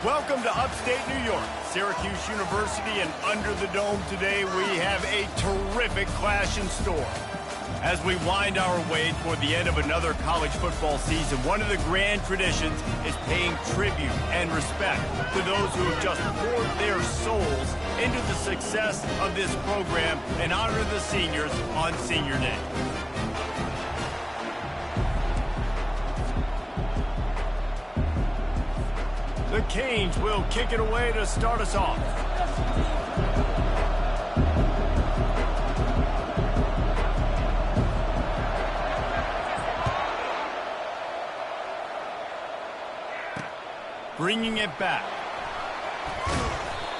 Welcome to upstate New York, Syracuse University, and under the dome today we have a terrific clash in store. As we wind our way toward the end of another college football season, one of the grand traditions is paying tribute and respect to those who have just poured their souls into the success of this program and honor the seniors on Senior Day. The Canes will kick it away to start us off. Bringing it back.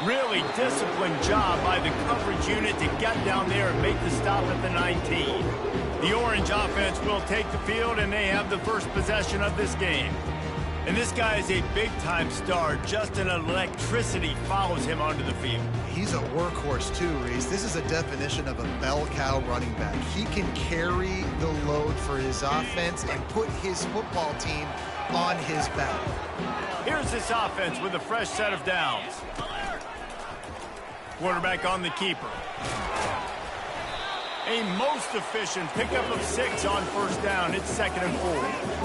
Really disciplined job by the coverage unit to get down there and make the stop at the 19. The Orange offense will take the field, and they have the first possession of this game. And this guy is a big-time star. Just an electricity follows him onto the field. He's a workhorse too, Reese. This is a definition of a bell cow running back. He can carry the load for his offense and put his football team on his back. Here's this offense with a fresh set of downs. Quarterback on the keeper. A most efficient pickup of 6 on first down. It's 2nd and 4.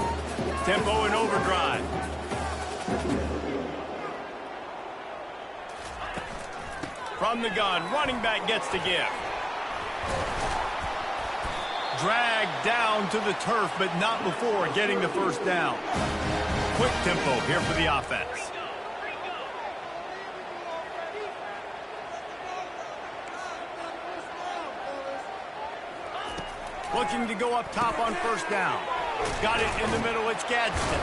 Tempo and overdrive. From the gun, running back gets the give. Dragged down to the turf, but not before getting the first down. Quick tempo here for the offense. Looking to go up top on first down. Got it in the middle, it's Gadsden.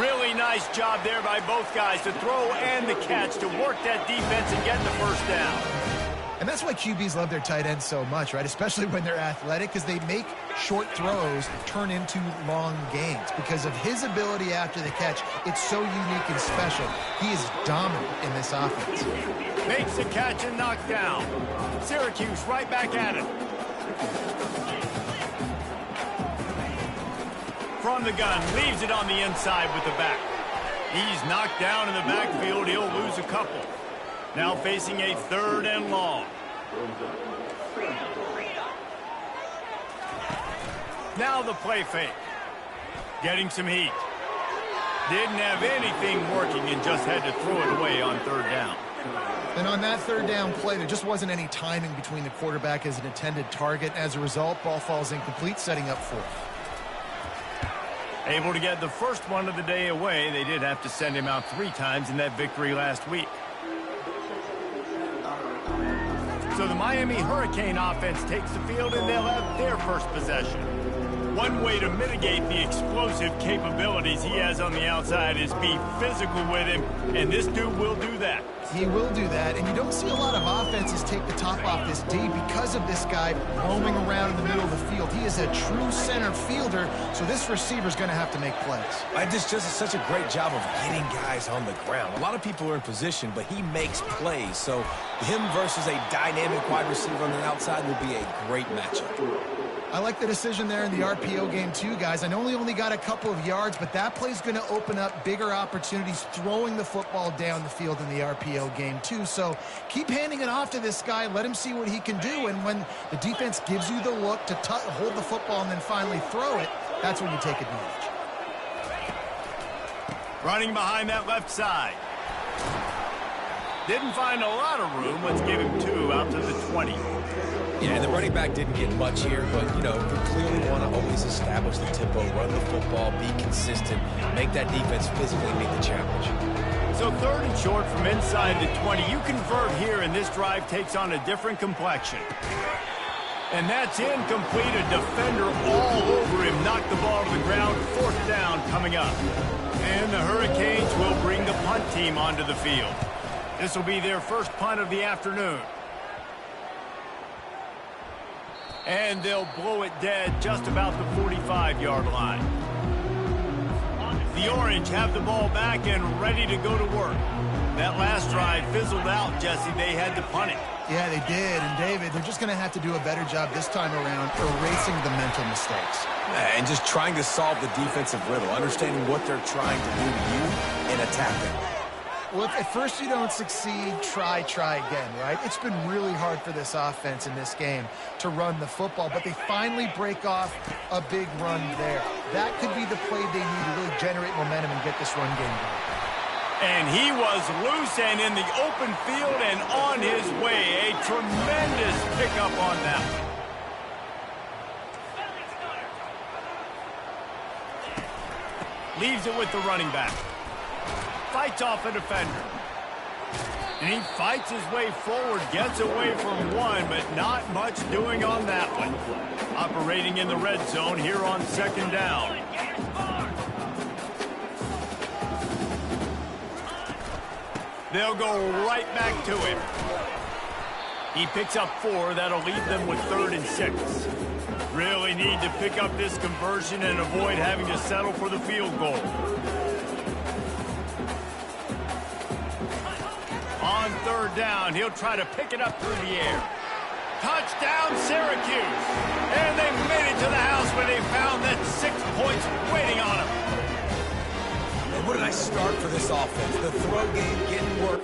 Really nice job there by both guys to throw and the catch to work that defense and get the first down. And that's why QBs love their tight ends so much, right? Especially when they're athletic, because they make short throws turn into long gains. Because of his ability after the catch, it's so unique and special. He is dominant in this offense. Makes the catch and knocked down. Syracuse right back at it. From the gun, leaves it on the inside with the back. He's knocked down in the backfield. He'll lose a couple. Now facing a 3rd and long. Now the play fake. Getting some heat. Didn't have anything working and just had to throw it away on 3rd down. And on that 3rd down play, there just wasn't any timing between the quarterback as an intended target. As a result, ball falls incomplete, setting up 4th. Able to get the first one of the day away. They did have to send him out 3 times in that victory last week. So the Miami Hurricane offense takes the field, and they'll have their first possession. One way to mitigate the explosive capabilities he has on the outside is be physical with him, and this dude will do that. He will do that, and you don't see a lot of offenses take the top off this D because of this guy roaming around in the middle of the field. He is a true center fielder, so this receiver's going to have to make plays. I just does such a great job of getting guys on the ground. A lot of people are in position, but he makes plays, so him versus a dynamic wide receiver on the outside will be a great matchup. I like the decision there in the RPO game too, guys. I know he only got a couple of yards, but that play's going to open up bigger opportunities throwing the football down the field in the RPO game too. So keep handing it off to this guy. Let him see what he can do. And when the defense gives you the look to hold the football and then finally throw it, that's when you take advantage. Running behind that left side. Didn't find a lot of room. Let's give him 2 out to the 20. Yeah, and the running back didn't get much here, but, you know, you clearly want to always establish the tempo, run the football, be consistent, make that defense physically meet the challenge. So 3rd and short from inside the 20. You convert here, and this drive takes on a different complexion. And that's incomplete. A defender all over him. Knocked the ball to the ground. 4th down coming up. And the Hurricanes will bring the punt team onto the field. This will be their first punt of the afternoon. And they'll blow it dead just about the 45-yard line. The Orange have the ball back and ready to go to work. That last drive fizzled out, Jesse. They had to punt it. Yeah, they did. And, David, they're just going to have to do a better job this time around erasing the mental mistakes. And just trying to solve the defensive riddle, understanding what they're trying to do to you and attacking. Well, if at first you don't succeed, try again, right? It's been really hard for this offense in this game to run the football, but they finally break off a big run there. That could be the play they need to really generate momentum and get this run game going. And he was loose and in the open field and on his way. A tremendous pickup on that one. Leaves it with the running back. Fights off a defender. And he fights his way forward, gets away from one, but not much doing on that one. Operating in the red zone here on second down. They'll go right back to him. He picks up 4. That'll leave them with 3rd and 6. Really need to pick up this conversion and avoid having to settle for the field goal. On 3rd down, he'll try to pick it up through the air. Touchdown, Syracuse! And they made it to the house where they found that 6 points waiting on them. And what a nice start for this offense. The throw game getting work.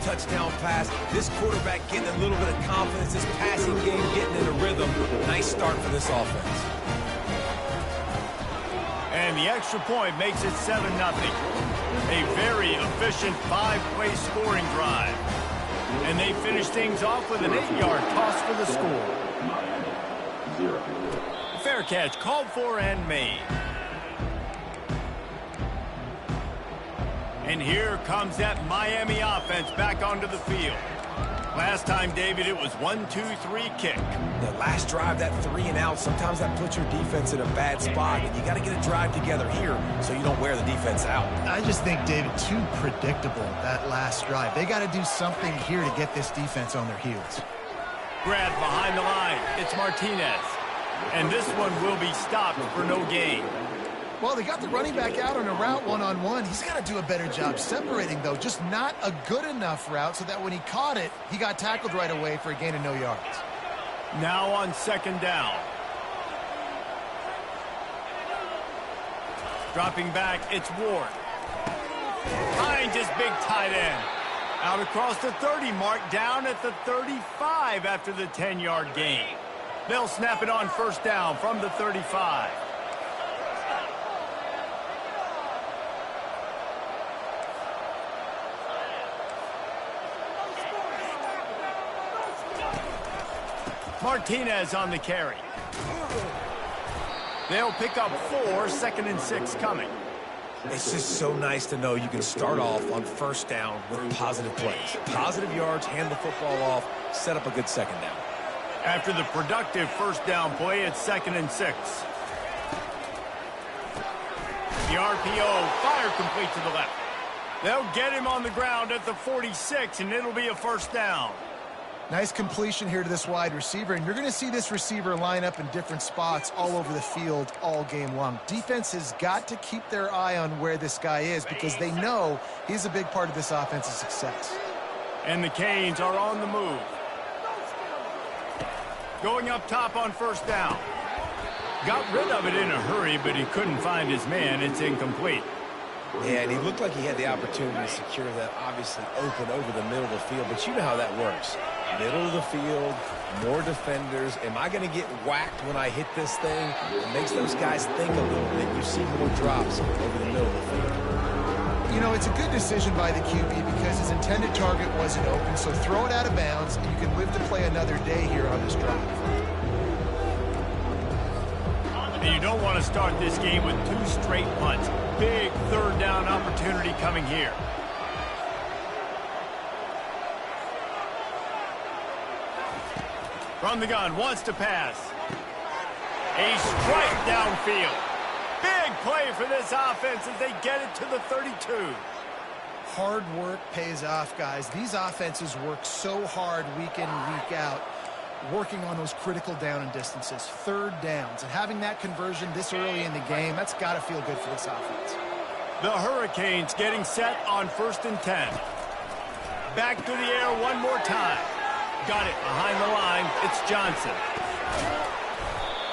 Touchdown pass. This quarterback getting a little bit of confidence. This passing game getting in a rhythm. Nice start for this offense. And the extra point makes it 7-0. A very efficient 5-play scoring drive. And they finish things off with an 8-yard toss for the score. Fair catch called for and made. And here comes that Miami offense back onto the field. Last time, David, it was 1-2-3 kick. The last drive, that 3-and-out, sometimes that puts your defense in a bad spot, and you got to get a drive together here so you don't wear the defense out. I just think, David, too predictable, that last drive. They got to do something here to get this defense on their heels. Grabbed behind the line. It's Martinez. And this one will be stopped for no gain. Well, they got the running back out on a route one-on-one. He's got to do a better job separating, though. Just not a good enough route so that when he caught it, he got tackled right away for a gain of no yards. Now on 2nd down. Dropping back, it's Ward. Finds his big tight end. Out across the 30 mark, down at the 35 after the 10-yard gain. They'll snap it on 1st down from the 35. Martinez on the carry. They'll pick up 4, 2nd and 6 coming. It's just so nice to know you can start off on 1st down with positive plays. Positive yards, hand the football off, set up a good 2nd down. After the productive 1st down play, it's 2nd and 6. The RPO, fire complete to the left. They'll get him on the ground at the 46, and it'll be a 1st down. Nice completion here to this wide receiver, and you're going to see this receiver line up in different spots all over the field all game long. Defense has got to keep their eye on where this guy is because they know he's a big part of this offense's success. And the Canes are on the move. Going up top on 1st down. Got rid of it in a hurry, but he couldn't find his man. It's incomplete. Yeah, and he looked like he had the opportunity to secure that obviously open over the middle of the field, but you know how that works. Middle of the field, more defenders. Am I going to get whacked when I hit this thing? It makes those guys think a little bit. You see more drops over the middle of the field. You know, it's a good decision by the QB because his intended target wasn't open, so throw it out of bounds, and you can live to play another day here on this drive. And you don't want to start this game with 2 straight punts. Big 3rd down opportunity coming here. From the gun, wants to pass. A strike downfield. Big play for this offense as they get it to the 32. Hard work pays off, guys. These offenses work so hard week in and week out, working on those critical down and distances, 3rd downs. And having that conversion this early in the game, that's got to feel good for this offense. The Hurricanes getting set on 1st and 10. Back through the air one more time. Got it behind the line. It's Johnson.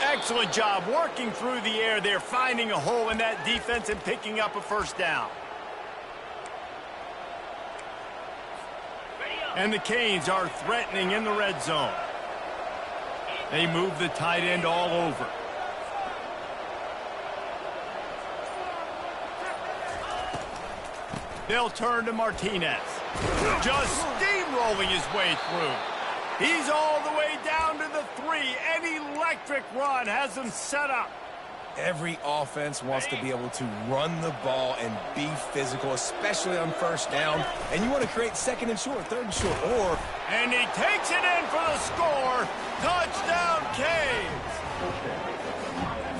Excellent job working through the air there, finding a hole in that defense and picking up a first down. And the Canes are threatening in the red zone. They move the tight end all over. They'll turn to Martinez. Just steamrolling his way through. He's all the way down to the 3. An electric run has him set up. Every offense wants to be able to run the ball and be physical, especially on first down. And you want to create second and short, third and short, or... And he takes it in for the score. Touchdown, Canes.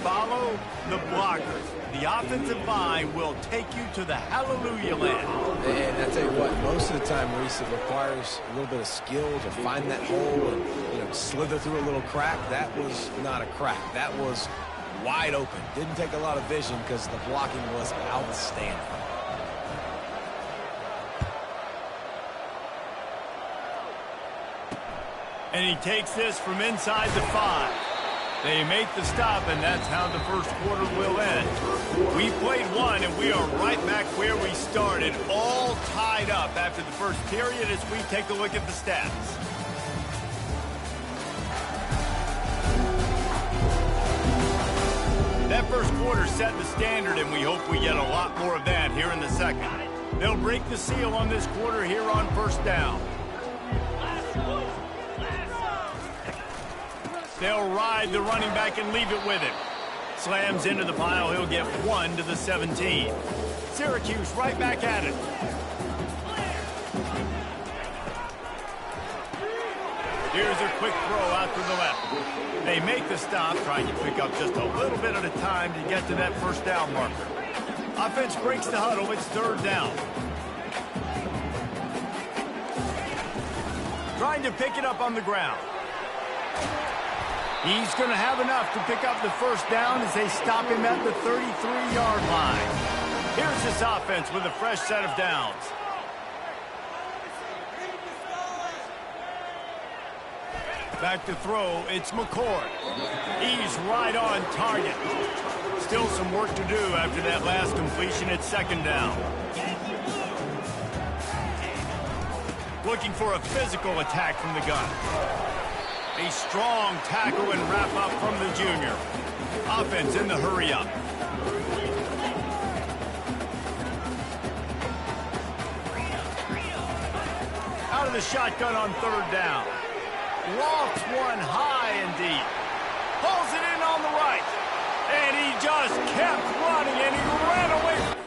Follow the blockers. The offensive line will take you to the hallelujah land. And I tell you what, most of the time, Reese, it requires a little bit of skill to find that hole and slither through a little crack. That was not a crack. That was wide open. Didn't take a lot of vision because the blocking was outstanding. And he takes this from inside the 5. They make the stop, and that's how the first quarter will end. We played one, and we are right back where we started, all tied up after the first period as we take a look at the stats. That first quarter set the standard, and we hope we get a lot more of that here in the second. They'll break the seal on this quarter here on first down. They'll ride the running back and leave it with him. Slams into the pile. He'll get 1 to the 17. Syracuse right back at it. Here's a quick throw out to the left. They make the stop, trying to pick up just a little bit at a time to get to that first down marker. Offense breaks the huddle. It's third down. Trying to pick it up on the ground. He's going to have enough to pick up the first down as they stop him at the 33-yard line. Here's this offense with a fresh set of downs. Back to throw, it's McCord. He's right on target. Still some work to do after that last completion at second down. Looking for a physical attack from the gun. A strong tackle and wrap up from the junior. Offense in the hurry up. Out of the shotgun on third down. Lofts one high and deep. Pulls it in on the right. And he just kept running and he ran away.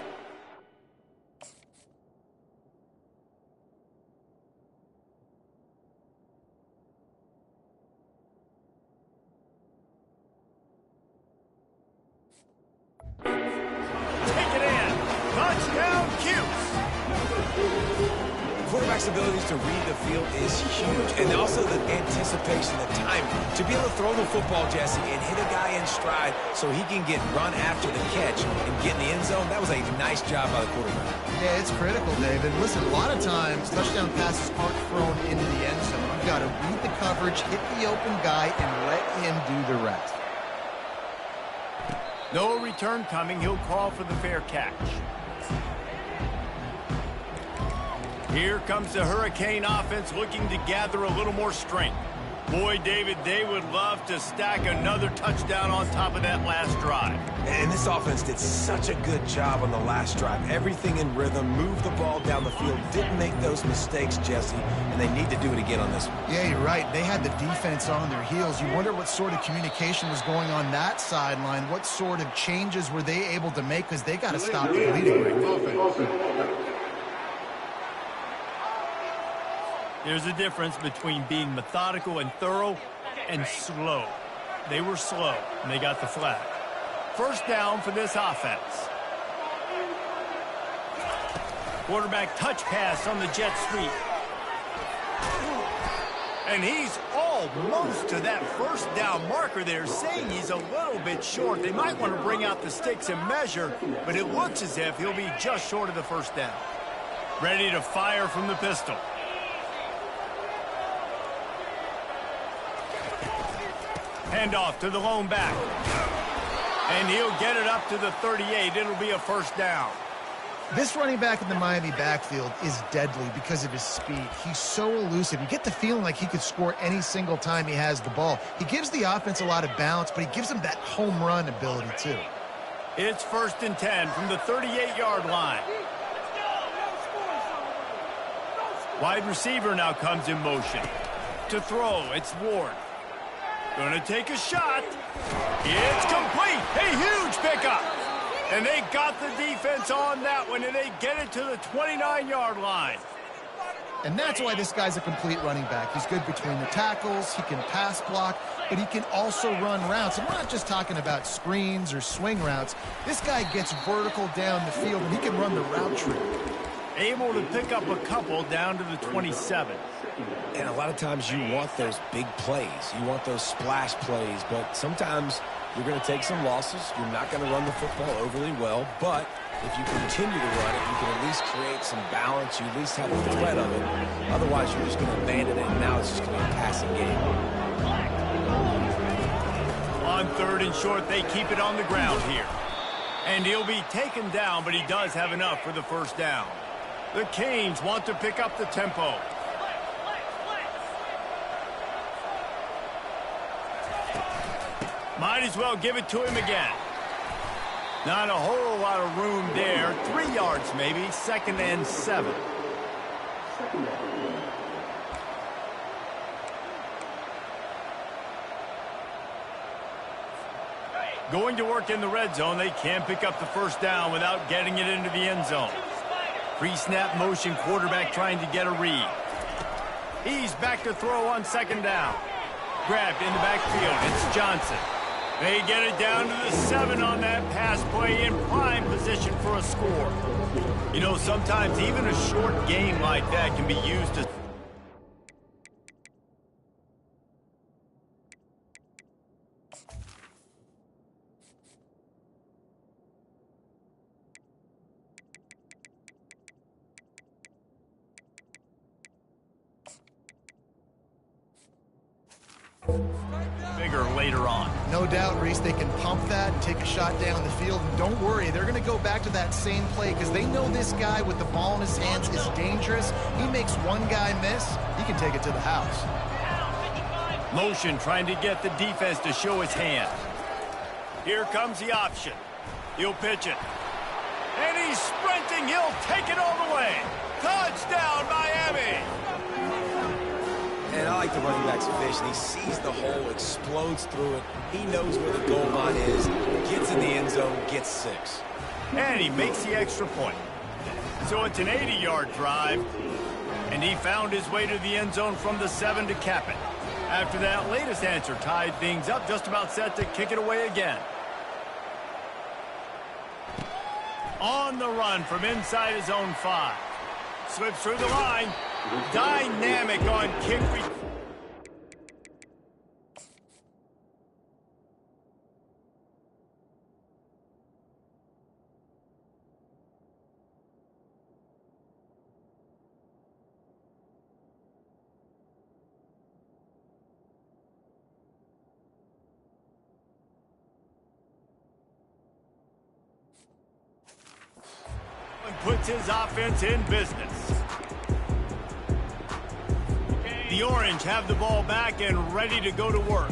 Quarterback's abilities to read the field is huge, and also the anticipation, the time to be able to throw the football, Jesse, and hit a guy in stride so he can get run after the catch and get in the end zone. That was a nice job by the quarterback. Yeah, it's critical, David. Listen, a lot of times touchdown passes aren't thrown into the end zone. You've got to read the coverage, hit the open guy, and let him do the rest. No return coming. He'll call for the fair catch. Here comes the Hurricane offense looking to gather a little more strength. Boy, David, they would love to stack another touchdown on top of that last drive. And this offense did such a good job on the last drive. Everything in rhythm, moved the ball down the field, didn't make those mistakes, Jesse, and they need to do it again on this one. Yeah, you're right. They had the defense on their heels. You wonder what sort of communication was going on that sideline. What sort of changes were they able to make, because they got to stop the bleeding rate. There's a difference between being methodical and thorough and slow. They were slow, and they got the flag. First down for this offense. Quarterback touch pass on the jet sweep. And he's almost to that first down marker there, saying he's a little bit short. They might want to bring out the sticks and measure, but it looks as if he'll be just short of the first down. Ready to fire from the pistol. Handoff to the lone back. And he'll get it up to the 38. It'll be a first down. This running back in the Miami backfield is deadly because of his speed. He's so elusive. You get the feeling like he could score any single time he has the ball. He gives the offense a lot of balance, but he gives them that home run ability too. It's 1st and 10 from the 38-yard line. Wide receiver now comes in motion. To throw, it's Ward. Gonna take a shot. It's complete. A huge pickup. And they got the defense on that one, and they get it to the 29-yard line. And that's why this guy's a complete running back. He's good between the tackles, he can pass block, but he can also run routes. And we're not just talking about screens or swing routes. This guy gets vertical down the field, and he can run the route tree. Able to pick up a couple down to the 27. And a lot of times you want those big plays. You want those splash plays, but sometimes you're going to take some losses. You're not going to run the football overly well, but if you continue to run it, you can at least create some balance. You at least have a threat of it. Otherwise, you're just going to abandon it, and now it's just going to be a passing game. On 3rd and short, they keep it on the ground here. And he'll be taken down, but he does have enough for the first down. The Canes want to pick up the tempo. Might as well give it to him again. Not a whole lot of room there. 3 yards maybe. 2nd and 7. Going to work in the red zone. They can't pick up the first down without getting it into the end zone. Pre-snap motion, quarterback trying to get a read. He's back to throw on 2nd down. Grabbed in the backfield. It's Johnson. They get it down to the 7 on that pass play in prime position for a score. You know, sometimes even a short game like that can be used to... bigger later on. No doubt, Reese, they can pump that and take a shot down the field. And don't worry, they're going to go back to that same play because they know this guy with the ball in his hands is dangerous. He makes one guy miss, he can take it to the house. Motion trying to get the defense to show his hand. Here comes the option. He'll pitch it. And he's sprinting. He'll take it all the way. Touchdown, Miami! And I like the running back's vision. He sees the hole, explodes through it. He knows where the goal line is, gets in the end zone, gets 6. And he makes the extra point. So it's an 80-yard drive. And he found his way to the end zone from the 7 to cap it. After that latest answer tied things up, just about set to kick it away again. On the run from inside his own 5. Slips through the line. Dynamic on kick. Puts his offense in business. The Orange have the ball back and ready to go to work.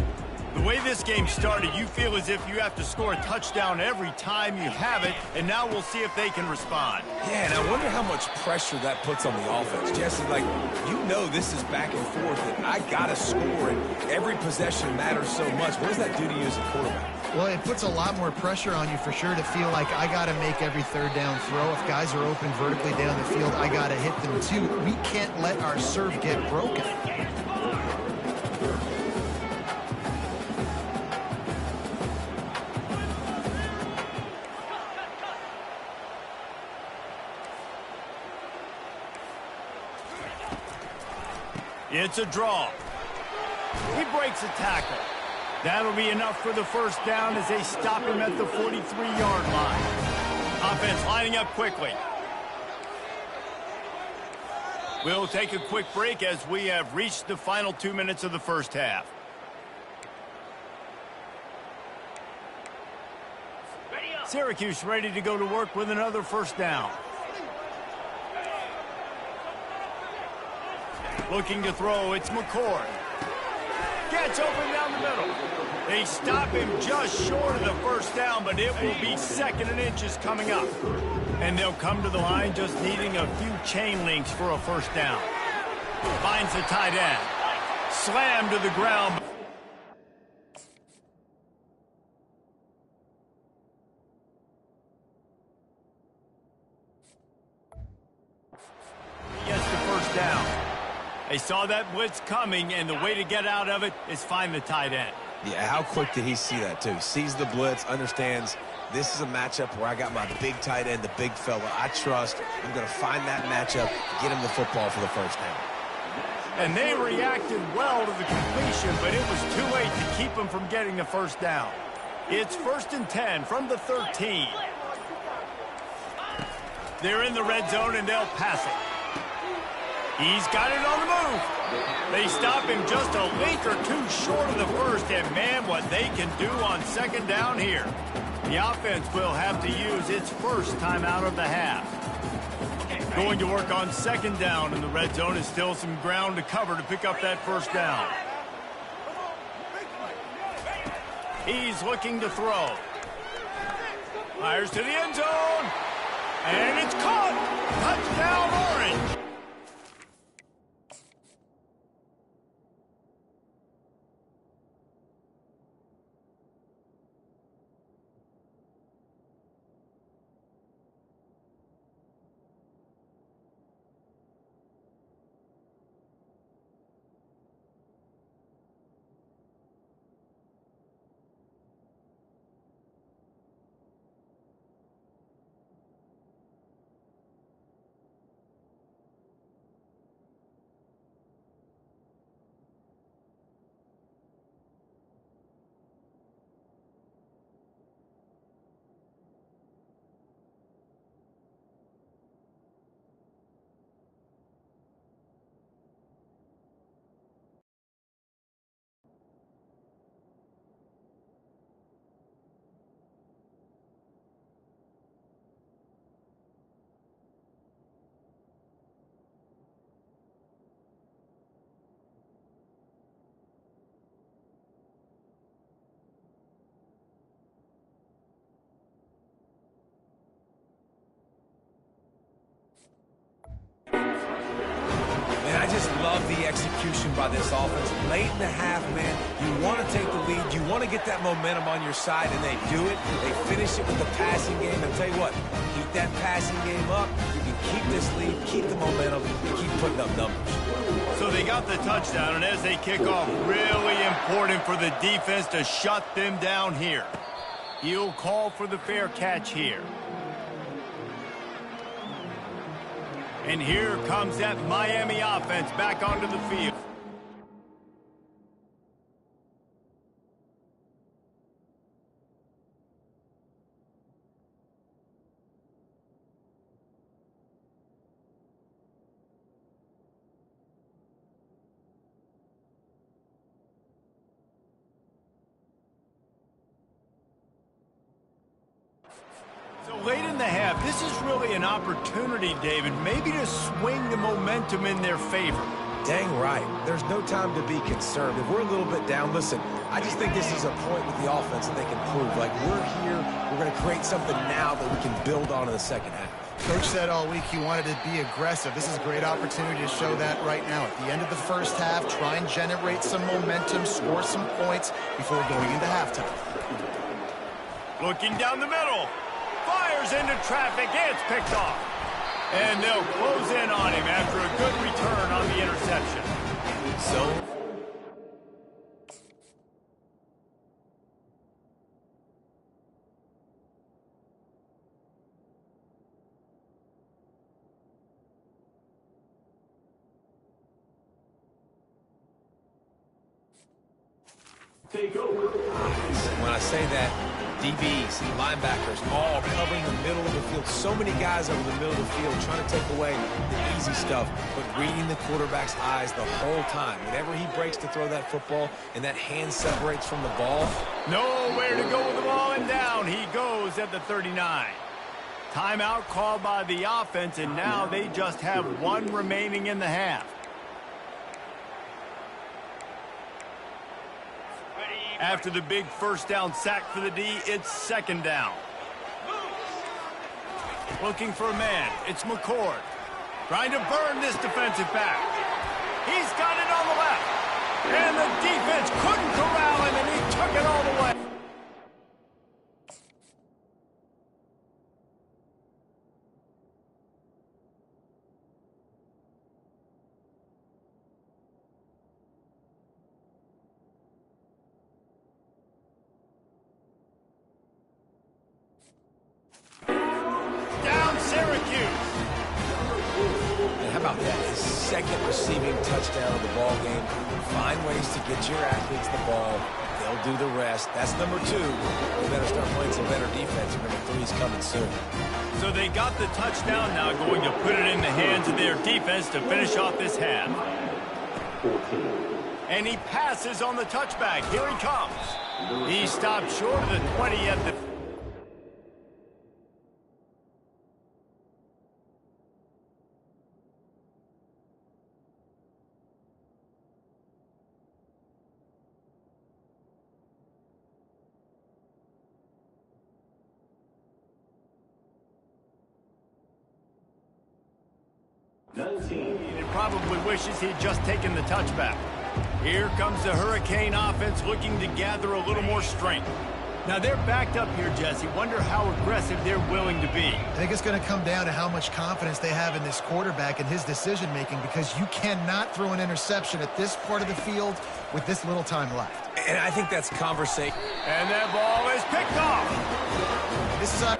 The way this game started, you feel as if you have to score a touchdown every time you have it, and now we'll see if they can respond. Yeah, and I wonder how much pressure that puts on the offense. Jesse, like, you know this is back and forth, and I got to score, and every possession matters so much. What does that do to you as a quarterback? Well, it puts a lot more pressure on you for sure to feel like I got to make every 3rd down throw. If guys are open vertically down the field, I got to hit them too. We can't let our serve get broken. It's a draw. He breaks a tackle. That'll be enough for the first down as they stop him at the 43-yard line. Offense lining up quickly. We'll take a quick break as we have reached the final 2 minutes of the first half. Syracuse ready to go to work with another first down. Looking to throw, it's McCord. Gets open down the middle. They stop him just short of the first down, but it will be 2nd and inches coming up. And they'll come to the line just needing a few chain links for a first down. Finds the tight end. Slammed to the ground. He gets the first down. They saw that blitz coming, and the way to get out of it is find the tight end. Yeah, how quick did he see that, too? Sees the blitz, understands this is a matchup where I got my big tight end, the big fella I trust. I'm going to find that matchup, get him the football for the first down. And they reacted well to the completion, but it was too late to keep him from getting the first down. It's 1st and 10 from the 13. They're in the red zone, and they'll pass it. He's got it on the move. They stop him just a link or two short of the first, and man, what they can do on 2nd down here. The offense will have to use its first timeout of the half. Going to work on 2nd down, and the red zone is still some ground to cover to pick up that first down. He's looking to throw. Fires to the end zone. And it's caught. Touchdown, Orange. I just love the execution by this offense. Late in the half, man, you want to take the lead. You want to get that momentum on your side, and they do it. They finish it with the passing game. And I'll tell you what, keep that passing game up. You can keep this lead, keep the momentum, keep putting up numbers. So they got the touchdown, and as they kick off, really important for the defense to shut them down here. He'll call for the fair catch here. And here comes that Miami offense back onto the field. So late in the half, this is really an opportunity, David, maybe to swing the momentum in their favor. Dang right. There's no time to be concerned. If we're a little bit down, listen, I just think this is a point with the offense that they can prove. Like, we're here, we're going to create something now that we can build on in the second half. Coach said all week he wanted to be aggressive. This is a great opportunity to show that right now. At the end of the first half, try and generate some momentum, score some points before going into halftime. Looking down the middle. Fires into traffic. It's picked off. And they'll close in on him after a good return on the interception. So When I say that, DBs, linebackers, all covering the middle of the field. So many guys over the middle of the field trying to take away the easy stuff, but reading the quarterback's eyes the whole time. Whenever he breaks to throw that football and that hand separates from the ball. Nowhere to go with the ball, and down he goes at the 39. Timeout called by the offense, and now they just have one remaining in the half. After the big first down sack for the D, it's second down. Looking for a man. It's McCord. Trying to burn this defensive back. He's got it on the left. And the defense couldn't corral him, and he took it all the way. Syracuse. And how about that? His second receiving touchdown of the ball game. Find ways to get your athletes the ball. They'll do the rest. That's number 2. You better start playing some better defense. Number 3's coming soon. So they got the touchdown, now going to put it in the hands of their defense to finish off this half. And he passes on the touchback. Here he comes. He stopped short of the 20 at the 19. He probably wishes he'd just taken the touchback. Here comes the Hurricane offense looking to gather a little more strength. Now they're backed up here, Jesse. Wonder how aggressive they're willing to be. I think it's going to come down to how much confidence they have in this quarterback and his decision-making, because you cannot throw an interception at this part of the field with this little time left. And I think that's conversation. And that ball is picked off. This is a...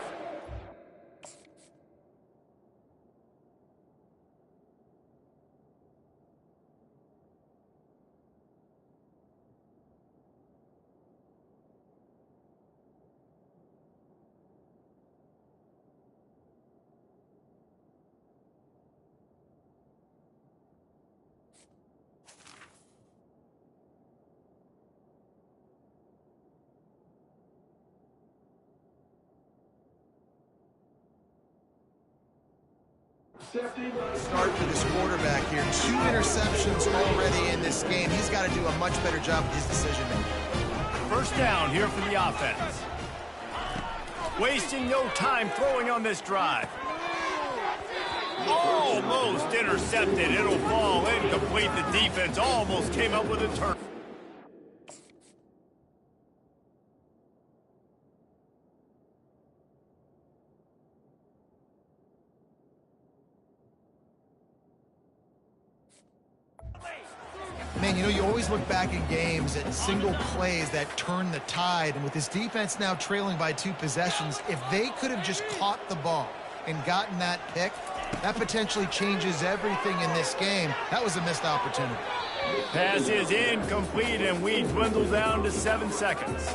Start for this quarterback here. 2 interceptions already in this game. He's got to do a much better job with his decision-making. First down here for the offense. Wasting no time throwing on this drive. Almost intercepted. It'll fall incomplete. The defense almost came up with a turn. Man, you know, you always look back in games at single plays that turn the tide. And with this defense now trailing by 2 possessions, if they could have just caught the ball and gotten that pick, that potentially changes everything in this game. That was a missed opportunity. Pass is incomplete, and we dwindle down to 7 seconds.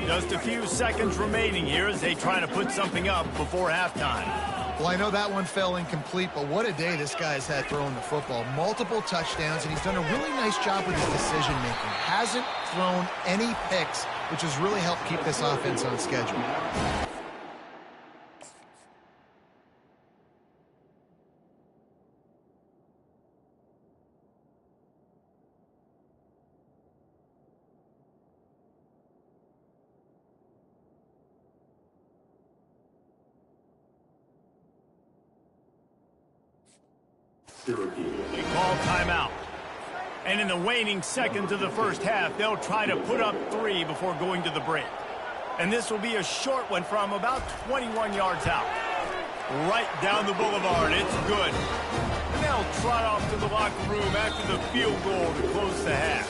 Just a few seconds remaining here as they try to put something up before halftime. Well, I know that one fell incomplete, but what a day this guy's had throwing the football. Multiple touchdowns, and he's done a really nice job with his decision-making. Hasn't thrown any picks, which has really helped keep this offense on schedule. They call timeout. And in the waning seconds of the first half, they'll try to put up 3 before going to the break. And this will be a short one from about 21 yards out. Right down the boulevard. It's good. And they'll trot off to the locker room after the field goal to close the half.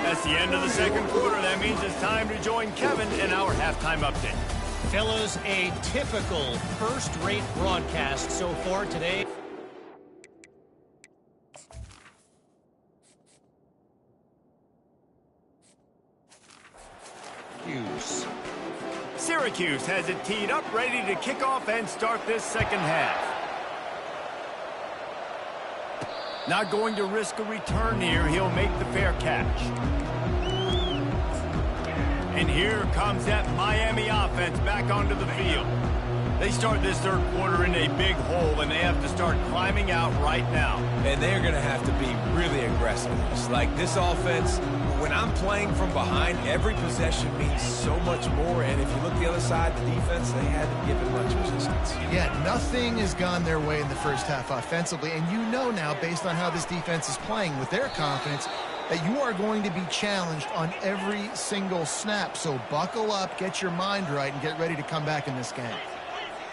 That's the end of the second quarter. That means it's time to join Kevin in our halftime update. Fellas, a typical first-rate broadcast so far today. Syracuse has it teed up, ready to kick off and start this second half. Not going to risk a return here. He'll make the fair catch. And here comes that Miami offense back onto the field. They start this third quarter in a big hole, and they have to start climbing out right now. And they're going to have to be really aggressive. It's like this offense, when I'm playing from behind, every possession means so much more. And if you look the other side, the defense, they haven't given much resistance. Yeah, nothing has gone their way in the first half offensively. And you know now, based on how this defense is playing with their confidence, that you are going to be challenged on every single snap. So buckle up, get your mind right, and get ready to come back in this game.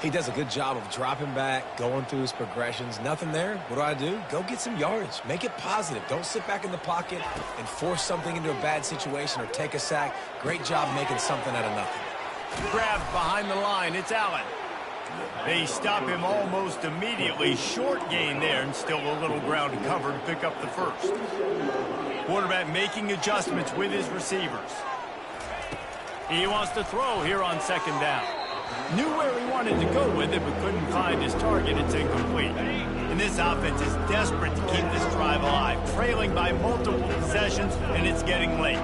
He does a good job of dropping back, going through his progressions. Nothing there. What do? Go get some yardage. Make it positive. Don't sit back in the pocket and force something into a bad situation or take a sack. Great job making something out of nothing. Grabbed behind the line. It's Allen. They stop him almost immediately. Short gain there, and still a little ground covered to pick up the first. Quarterback making adjustments with his receivers. He wants to throw here on second down. Knew where he wanted to go with it, but couldn't find his target. It's incomplete. And this offense is desperate to keep this drive alive, trailing by multiple possessions, and it's getting late.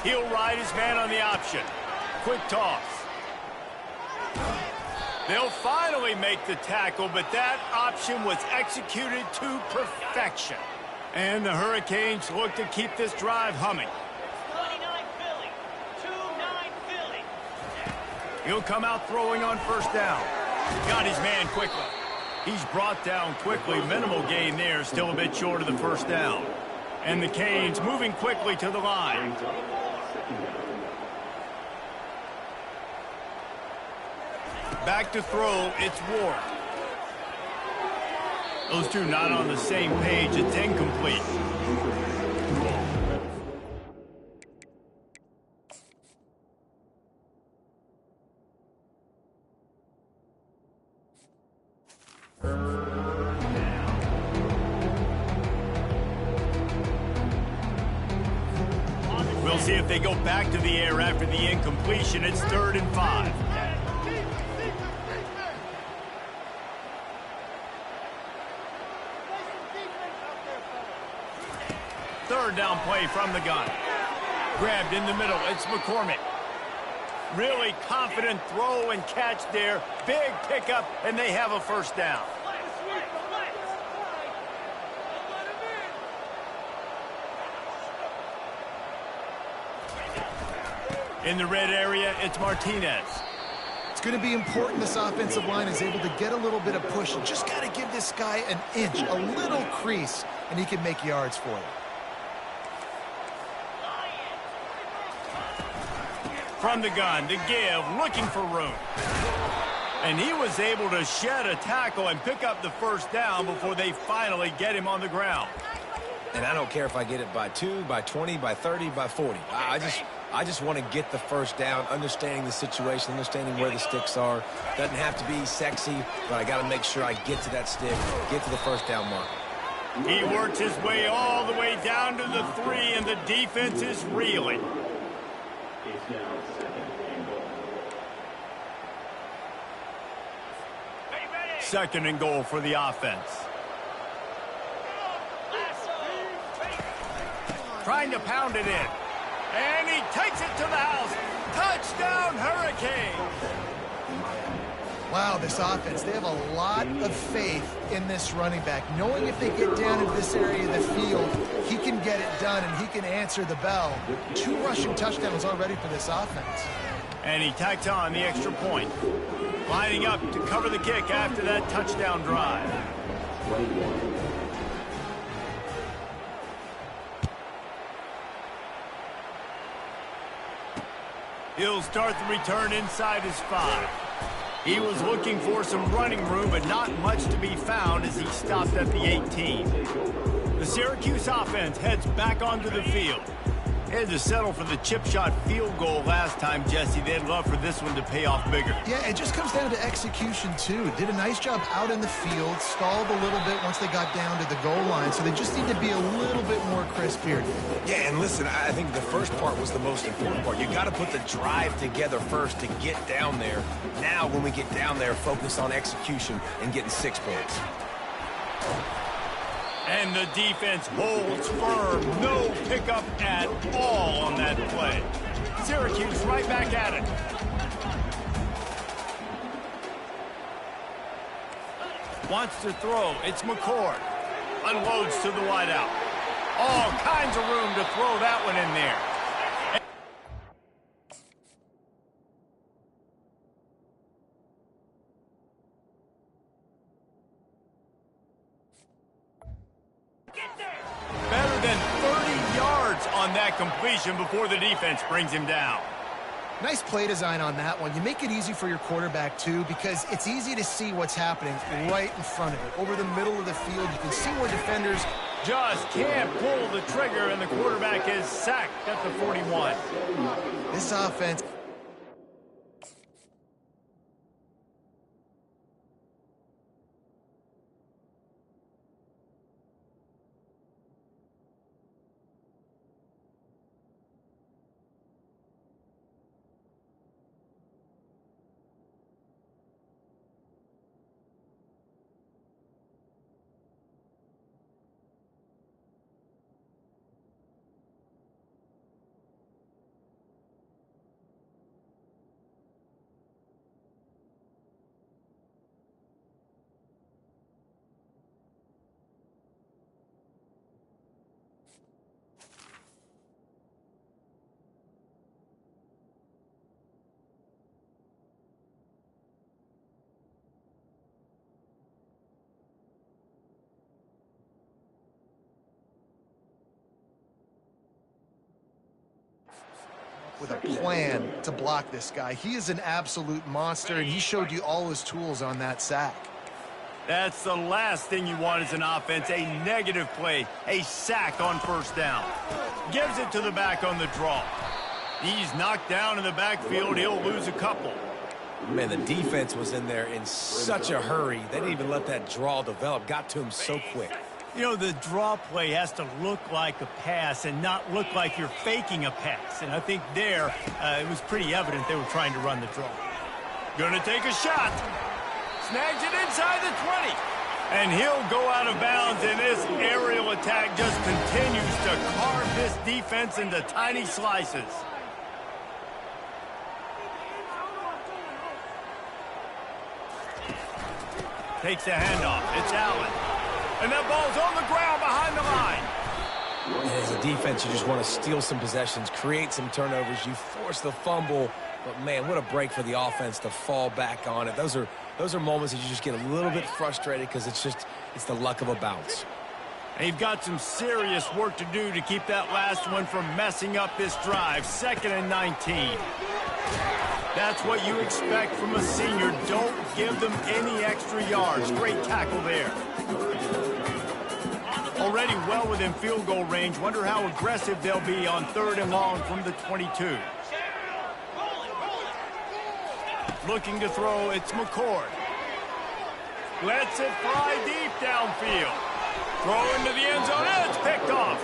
He'll ride his man on the option. Quick toss. They'll finally make the tackle, but that option was executed to perfection. And the Hurricanes look to keep this drive humming. He'll come out throwing on first down. Got his man quickly. He's brought down quickly. Minimal gain there. Still a bit short of the first down. And the Canes moving quickly to the line. Back to throw. It's Ward. Those two not on the same page. It's incomplete. We'll see if they go back to the air after the incompletion. It's 3rd and 5. Third down play from the gun. Grabbed in the middle. It's McCormick. Really confident throw and catch there. Big pickup, and they have a first down. In the red area, it's Martinez. It's going to be important this offensive line is able to get a little bit of push. You just got to give this guy an inch, a little crease, and he can make yards for you. From the gun to give, looking for room. And he was able to shed a tackle and pick up the first down before they finally get him on the ground. And I don't care if I get it by 2, by 20, by 30, by 40. I just want to get the first down, understanding the situation, understanding where the sticks are. Doesn't have to be sexy, but I got to make sure I get to that stick, get to the first down mark. He works his way all the way down to the 3, and the defense is reeling. Second and goal for the offense. Trying to pound it in. And he takes it to the house. Touchdown, Hurricanes. Wow, this offense, they have a lot of faith in this running back. Knowing if they get down into this area of the field, he can get it done and he can answer the bell. 2 rushing touchdowns already for this offense. And he tacks on the extra point. Lining up to cover the kick after that touchdown drive. He'll start the return inside his 5. He was looking for some running room, but not much to be found as he stopped at the 18. The Syracuse offense heads back onto the field. Had to settle for the chip shot field goal last time, Jesse. They'd love for this one to pay off bigger. Yeah, it just comes down to execution, too. Did a nice job out in the field, stalled a little bit once they got down to the goal line, so they just need to be a little bit more crisp here. Yeah, and listen, I think the first part was the most important part. You got to put the drive together first to get down there. Now, when we get down there, focus on execution and getting 6 points. And the defense holds firm. No pickup at all on that play. Syracuse right back at it. Wants to throw. It's McCord. Unloads to the wideout. All kinds of room to throw that one in there. Better than 30 yards on that completion before the defense brings him down. Nice play design on that one. You make it easy for your quarterback, too, because it's easy to see what's happening right in front of it. Over the middle of the field, you can see where defenders just can't pull the trigger, and the quarterback is sacked at the 41. This offense... with a plan to block this guy. He is an absolute monster, and he showed you all his tools on that sack. That's the last thing you want as an offense, a negative play, a sack on first down. Gives it to the back on the draw. He's knocked down in the backfield. He'll lose a couple. Man, the defense was in there in such a hurry. They didn't even let that draw develop. Got to him so quick. You know, the draw play has to look like a pass and not look like you're faking a pass. And I think there, it was pretty evident they were trying to run the draw. Gonna take a shot. Snags it inside the 20. And he'll go out of bounds, and this aerial attack just continues to carve this defense into tiny slices. Takes a handoff. It's Allen. And that ball's on the ground behind the line. And as a defense, you just want to steal some possessions, create some turnovers. You force the fumble. But, man, what a break for the offense to fall back on it. Those are moments that you just get a little bit frustrated because it's the luck of a bounce. And you've got some serious work to do to keep that last one from messing up this drive. 2nd and 19. That's what you expect from a senior. Don't give them any extra yards. Great tackle there. Already well within field goal range. Wonder how aggressive they'll be on 3rd and long from the 22. Looking to throw, it's McCord. Lets it fly deep downfield. Throw into the end zone, and it's picked off.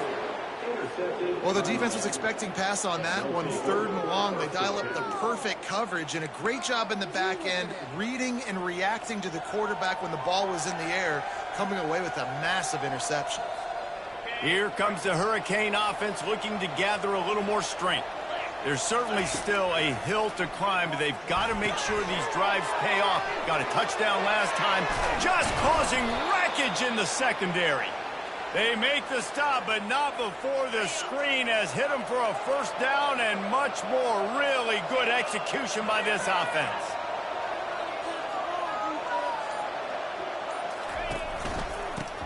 Well, the defense was expecting pass on that one. 3rd and long, they dial up the perfect coverage, and a great job in the back end, reading and reacting to the quarterback when the ball was in the air, coming away with a massive interception. Here comes the Hurricane offense looking to gather a little more strength. There's certainly still a hill to climb, but they've got to make sure these drives pay off. Got a touchdown last time, just causing wreckage in the secondary. They make the stop, but not before the screen has hit them for a 1st down and much more. Really good execution by this offense.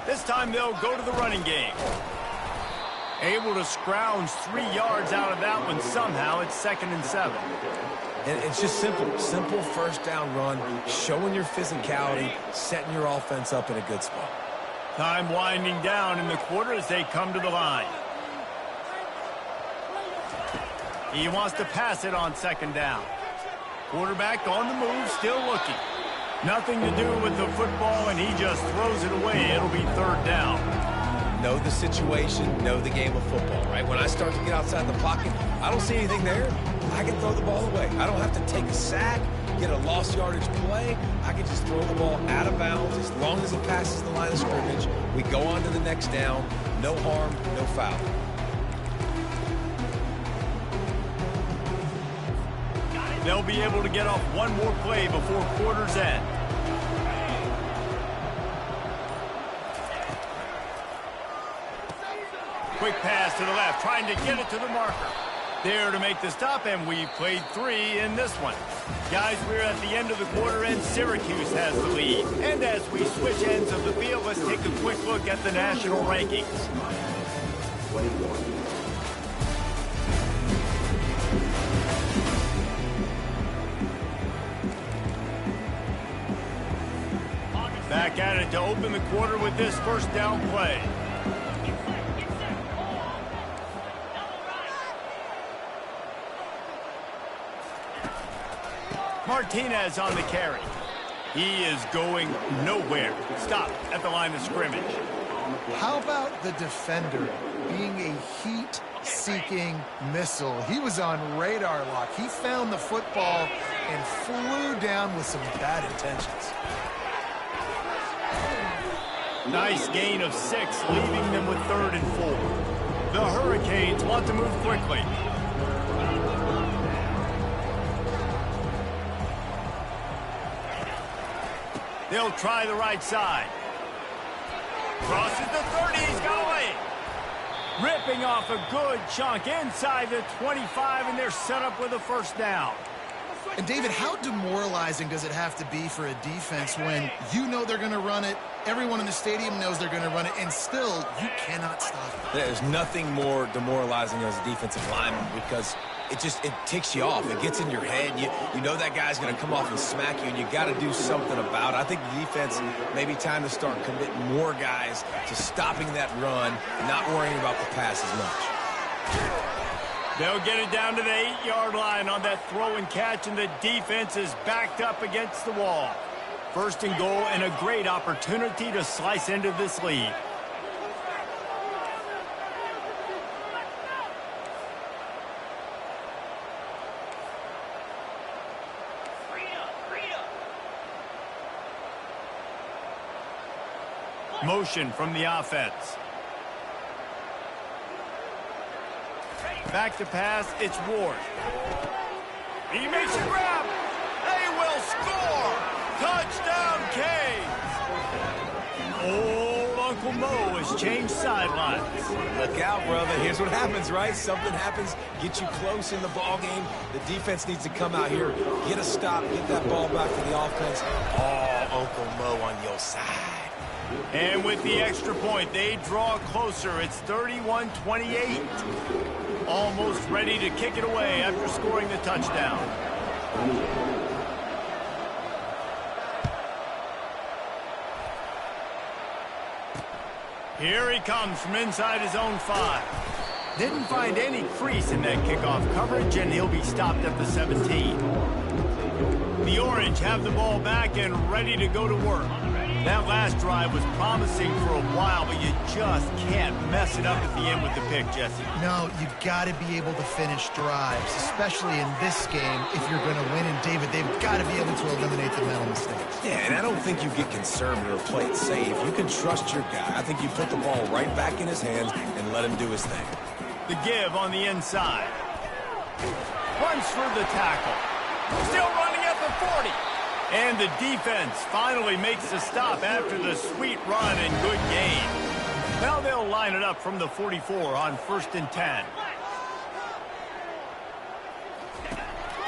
This time they'll go to the running game. Able to scrounge 3 yards out of that one somehow. It's 2nd and 7. And it's just simple 1st down run, showing your physicality, setting your offense up in a good spot. Time winding down in the quarter as they come to the line. He wants to pass it on second down. Quarterback on the move, still looking. Nothing to do with the football, and he just throws it away. It'll be third down. Know the situation, know the game of football, right? When I start to get outside the pocket, I don't see anything there. I can throw the ball away. I don't have to take a sack, get a lost yardage play. I can just throw the ball out of bounds as long as it passes the line of scrimmage. We go on to the next down. No harm, no foul. They'll be able to get off one more play before quarter's end. Quick pass to the left, trying to get it to the marker. There to make the stop, and we've played 3 in this one. Guys, we're at the end of the quarter, and Syracuse has the lead. And as we switch ends of the field, let's take a quick look at the national rankings. Back at it to open the quarter with this first down play. Martinez on the carry. He is going nowhere. Stop at the line of scrimmage. How about the defender being a heat-seeking missile? He was on radar lock. He found the football and flew down with some bad intentions. Nice gain of 6, leaving them with 3rd and 4. The Hurricanes want to move quickly. They'll try the right side. Crosses the 30, he's got away. Ripping off a good chunk inside the 25, and they're set up with a first down. And David, how demoralizing does it have to be for a defense when you know they're going to run it, everyone in the stadium knows they're going to run it, and still you cannot stop it? There's nothing more demoralizing as a defensive lineman because it ticks you off. It gets in your head. You know that guy's going to come off and smack you, and you got to do something about it. I think the defense may be time to start committing more guys to stopping that run, not worrying about the pass as much. They'll get it down to the 8-yard line on that throw and catch, and the defense is backed up against the wall. 1st and goal, and a great opportunity to slice into this lead. Motion from the offense. Back to pass, it's Ward. He makes a grab. They will score. Touchdown, Canes. Old Uncle Mo has changed sidelines. Look out, brother. Here's what happens, right? Something happens, get you close in the ball game. The defense needs to come out here, get a stop, get that ball back to the offense. Oh, Uncle Mo on your side. And with the extra point, they draw closer. It's 31-28. Almost ready to kick it away after scoring the touchdown. Here he comes from inside his own 5. Didn't find any crease in that kickoff coverage, and he'll be stopped at the 17. The Orange have the ball back and ready to go to work. That last drive was promising for a while, but you just can't mess it up at the end with the pick, Jesse. No, you've got to be able to finish drives, especially in this game if you're going to win. And, David, they've got to be able to eliminate the mental mistakes. Yeah, and I don't think you get conservative or play it safe. You can trust your guy. I think you put the ball right back in his hands and let him do his thing. The give on the inside. Runs for the tackle. Still running at the 40. And the defense finally makes the stop after the sweet run and good gain. Now they'll line it up from the 44 on 1st and 10.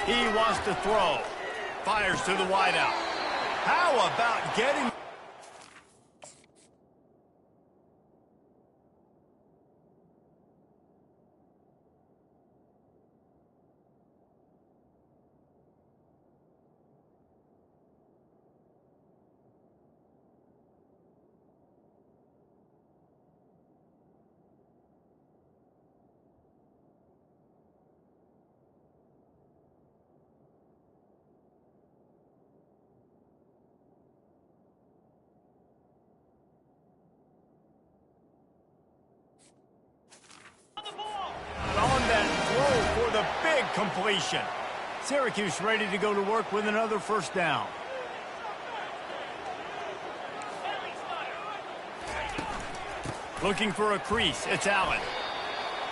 He wants to throw. Fires to the wideout. How about getting... Big completion. Syracuse ready to go to work with another first down. Looking for a crease. It's Allen.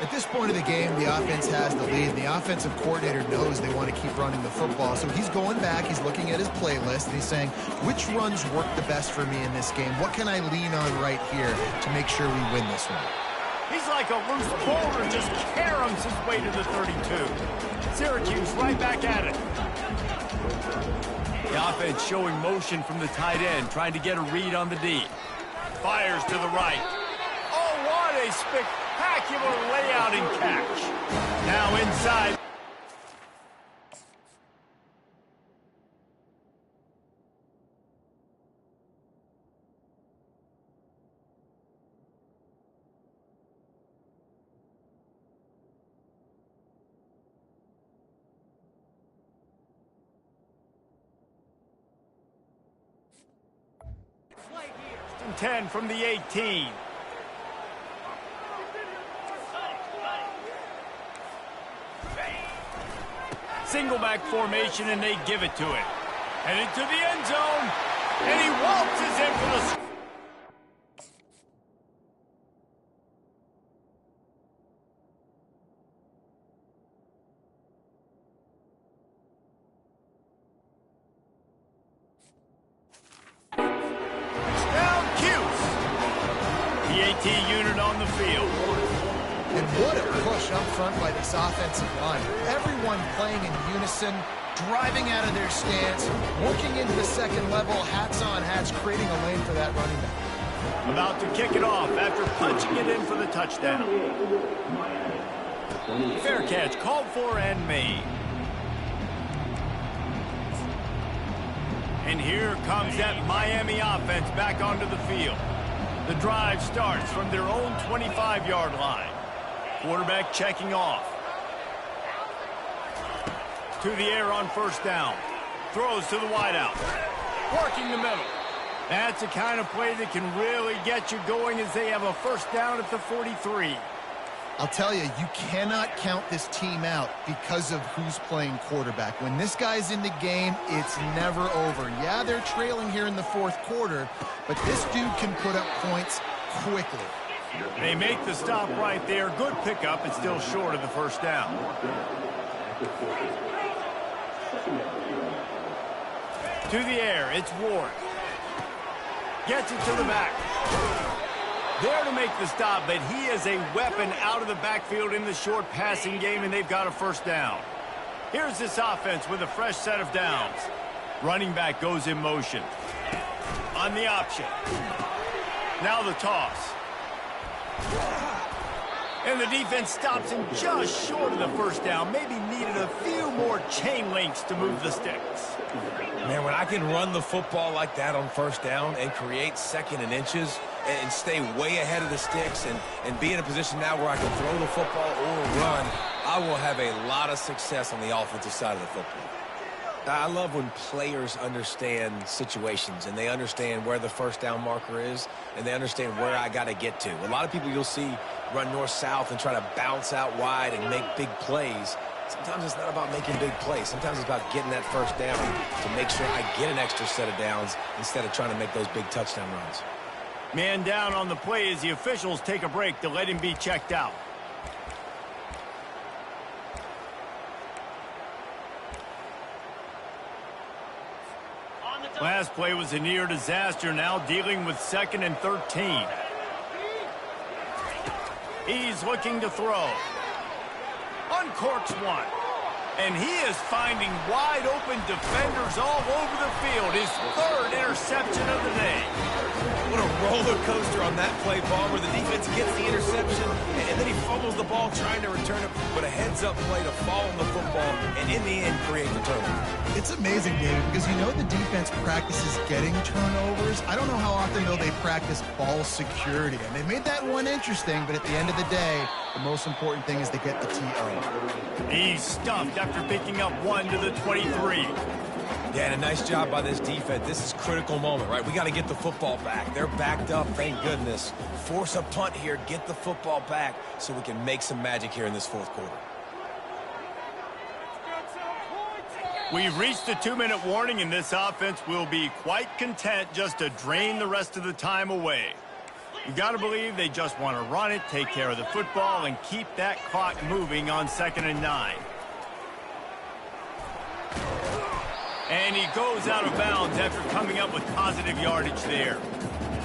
At this point of the game, the offense has the lead. The offensive coordinator knows they want to keep running the football. So he's going back, he's looking at his playlist, and he's saying, which runs work the best for me in this game? What can I lean on right here to make sure we win this one? He's like a loose boulder, just caroms his way to the 32. Syracuse right back at it. The offense showing motion from the tight end, trying to get a read on the D. Fires to the right. Oh, what a spectacular layout and catch. Now inside. And 10 from the 18. Single back formation, and they give it to it. And into the end zone, and he waltzes in for the... unit on the field. And what a push up front by this offensive line. Everyone playing in unison, driving out of their stance, working into the second level, hats on hats, creating a lane for that running back. About to kick it off after punching it in for the touchdown. Fair catch called for and made. And here comes that Miami offense back onto the field. The drive starts from their own 25-yard line. Quarterback checking off. To the air on first down. Throws to the wideout. Working the middle. That's the kind of play that can really get you going as they have a first down at the 43. I'll tell you, you cannot count this team out because of who's playing quarterback. When this guy's in the game, it's never over. Yeah, they're trailing here in the fourth quarter, but this dude can put up points quickly. They make the stop right there. Good pickup. It's still short of the first down. To the air, it's Ward. Gets it to the back. There to make the stop, but he is a weapon out of the backfield in the short passing game, and they've got a first down. Here's this offense with a fresh set of downs. Running back goes in motion. On the option. Now the toss. And the defense stops him just short of the first down. Maybe needed a few more chain links to move the sticks. Man, when I can run the football like that on first down and create second and inches and stay way ahead of the sticks and be in a position now where I can throw the football or run, I will have a lot of success on the offensive side of the football. I love when players understand situations and they understand where the first down marker is and they understand where I got to get to. A lot of people you'll see run north-south and try to bounce out wide and make big plays. Sometimes it's not about making big plays. Sometimes it's about getting that first down to make sure I get an extra set of downs instead of trying to make those big touchdown runs. Man down on the play as the officials take a break to let him be checked out. Last play was a near disaster, now dealing with 2nd and 13. He's looking to throw. Uncorks one. And he is finding wide open defenders all over the field. His 3rd interception of the day. What a roller coaster on that play, Palmer. The defense gets the interception, and then he fumbles the ball trying to return it, but a heads-up play to fall on the football, and in the end, create the turnover. It's amazing, David, because you know the defense practices getting turnovers. I don't know how often, though, they practice ball security. And they made that one interesting, but at the end of the day, the most important thing is they get the TO. He's stuffed after picking up 1 to the 23. Yeah, and a nice job by this defense. This is a critical moment, right? We got to get the football back. They're backed up, thank goodness. Force a punt here, get the football back so we can make some magic here in this fourth quarter. We've reached the 2-minute warning, and this offense will be quite content just to drain the rest of the time away. You got to believe they just want to run it, take care of the football, and keep that clock moving on 2nd and 9. And he goes out of bounds after coming up with positive yardage there.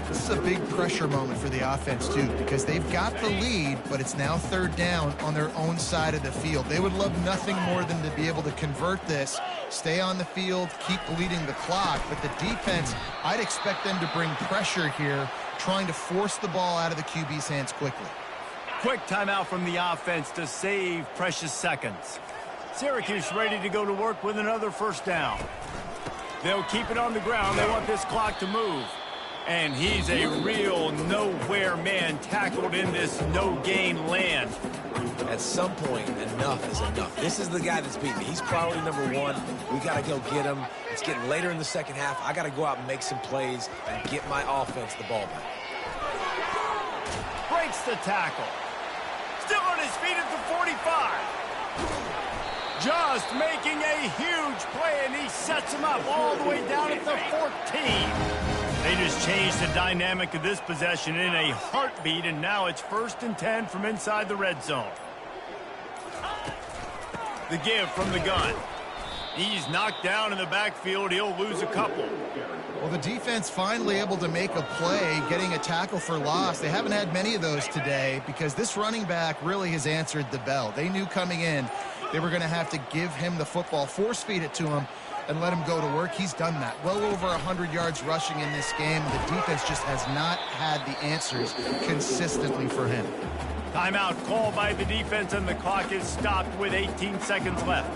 This is a big pressure moment for the offense, too, because they've got the lead, but it's now 3rd down on their own side of the field. They would love nothing more than to be able to convert this, stay on the field, keep bleeding the clock. But the defense, I'd expect them to bring pressure here, trying to force the ball out of the QB's hands quickly. Quick timeout from the offense to save precious seconds. Syracuse ready to go to work with another 1st down. They'll keep it on the ground. They want this clock to move. And he's a real nowhere man tackled in this no-gain land. At some point, enough is enough. This is the guy that's beating me. He's priority number 1. We got to go get him. It's getting later in the 2nd half. I got to go out and make some plays and get my offense the ball back. Breaks the tackle. Still on his feet at the 45. Just making a huge play, and he sets him up all the way down at the 14. They just changed the dynamic of this possession in a heartbeat, and now it's 1st and 10 from inside the red zone. The give from the gun. He's knocked down in the backfield. He'll lose a couple. Well, the defense finally able to make a play, getting a tackle for loss. They haven't had many of those today because this running back really has answered the bell. They knew coming in they were going to have to give him the football, force feed it to him, and let him go to work. He's done that. Well over 100 yards rushing in this game. The defense just has not had the answers consistently for him. Timeout called by the defense, and the clock is stopped with 18 seconds left.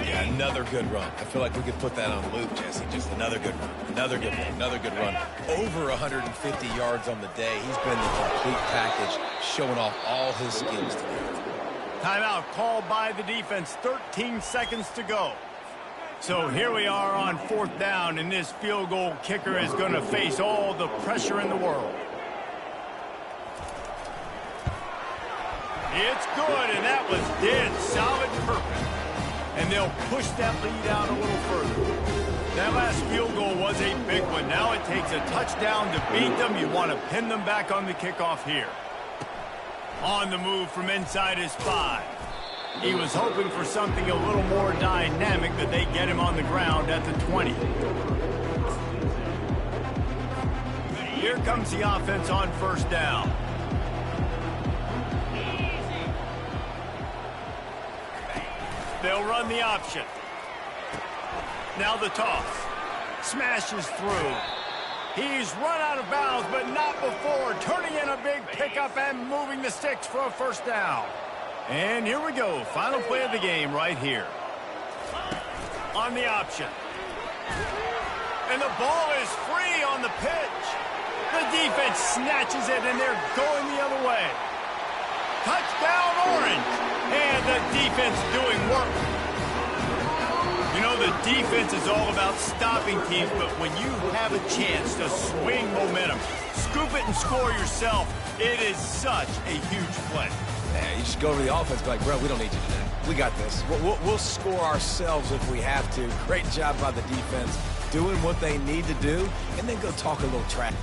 Yeah, another good run. I feel like we could put that on loop, Jesse. Just another good run. Another good one. Another good run. Over 150 yards on the day. He's been the complete package, showing off all his skills today. Timeout called by the defense. 13 seconds to go. So here we are on 4th down, and this field goal kicker is going to face all the pressure in the world. It's good, and that was dead solid perfect. And they'll push that lead out a little further. That last field goal was a big one. Now it takes a touchdown to beat them. You want to pin them back on the kickoff here. On the move from inside his 5. He was hoping for something a little more dynamic, but they get him on the ground at the 20. Here comes the offense on 1st down. They'll run the option. Now the toss. Smashes through. He's run out of bounds, but not before. Turning in a big pickup and moving the sticks for a 1st down. And here we go. Final play of the game right here. On the option. And the ball is free on the pitch. The defense snatches it, and they're going the other way. Touchdown, Orange. And the defense doing work. You know, the defense is all about stopping teams, but when you have a chance to swing momentum, scoop it and score yourself, it is such a huge play. Yeah, you just go over the offense and be like, bro, we don't need you today. We got this. We'll score ourselves if we have to. Great job by the defense doing what they need to do, and then go talk a little trash.